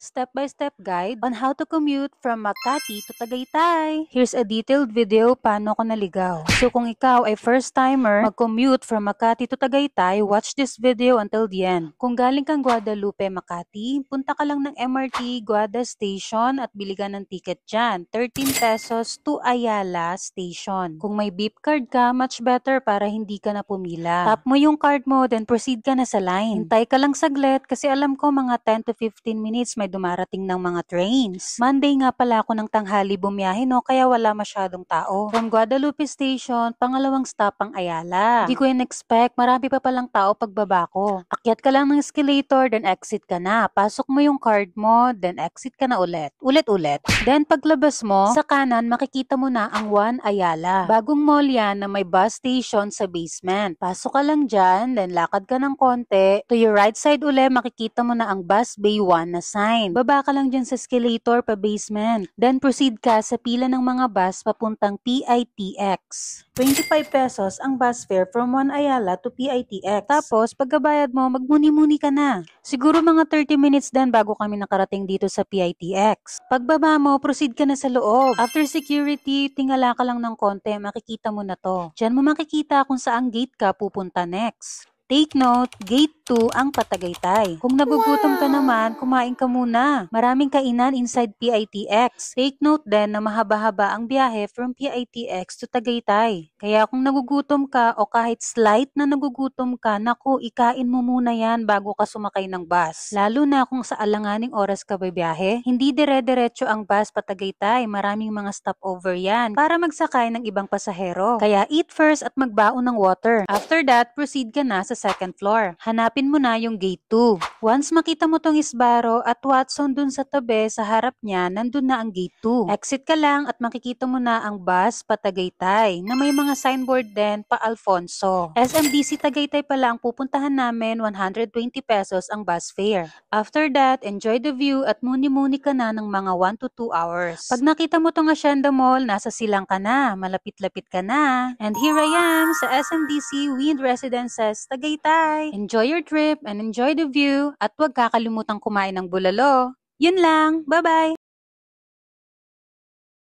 step-by-step guide on how to commute from Makati to Tagaytay. Here's a detailed video paano ko naligaw. So kung ikaw ay first timer mag-commute from Makati to Tagaytay, watch this video until the end. Kung galing kang Guadalupe, Makati, punta ka lang ng MRT Guada Station at bili ka ng ticket dyan. 13 pesos to Ayala Station. Kung may beep card ka, much better para hindi ka na pumila. Tap mo yung card mo, then proceed ka na sa line. Hintay ka lang saglit kasi alam ko mga 10 to 15 minutes may dumarating ng mga trains. Monday nga pala ako ng tanghali bumiyahe kaya wala masyadong tao. From Guadalupe Station, pangalawang stop ang Ayala. Hindi ko in-expect, marami pa palang tao pagbaba ko. Akyat ka lang ng escalator, then exit ka na. Pasok mo yung card mo, then exit ka na ulit. Ulit-ulit. Then paglabas mo, sa kanan makikita mo na ang One Ayala. Bagong mall yan na may bus station sa basement. Pasok ka lang dyan, then lakad ka ng konti. To your right side uli, makikita mo na ang Bus Bay 1 na sign. Baba ka lang dyan sa escalator pa basement. Then proceed ka sa pila ng mga bus papuntang PITX. 25 pesos ang bus fare from One Ayala to PITX. Tapos pagkabayad mo, magmuni-muni ka na. Siguro mga 30 minutes din bago kami nakarating dito sa PITX. Pagbaba mo, proceed ka na sa loob. After security, tingala ka lang ng konti, makikita mo na to. Diyan mo makikita kung saang gate ka pupunta next. Take note, Gate 2 ang Patagaytay. Kung nagugutom ka naman, kumain ka muna. Maraming kainan inside PITX. Take note din na mahaba-haba ang biyahe from PITX to Tagaytay. Kaya kung nagugutom ka o kahit slight na nagugutom ka, naku, ikain mo muna yan bago ka sumakay ng bus. Lalo na kung sa alanganing oras ka biyahe, hindi dire-diretso ang bus Patagaytay. Maraming mga stopover yan para magsakay ng ibang pasahero. Kaya eat first at magbaon ng water. After that, proceed ka na sa second floor. Hanapin mo na yung gate 2. Once makita mo tong Isbaro at Watson dun sa tabi, sa harap niya, nandun na ang gate 2. Exit ka lang at makikita mo na ang bus Patagaytay na may mga signboard din pa Alfonso. SMDC Tagaytay pala ang pupuntahan namin, 120 pesos ang bus fare. After that, enjoy the view at muni-muni ka na ng mga 1 to 2 hours. Pag nakita mo tong Hacienda Mall, nasa silang ka na, malapit-lapit ka na. And here I am sa SMDC Wind Residences Tagaytay. Enjoy your trip and enjoy the view at huwag kakalimutang kumain ng bulalo. Yun lang, bye-bye!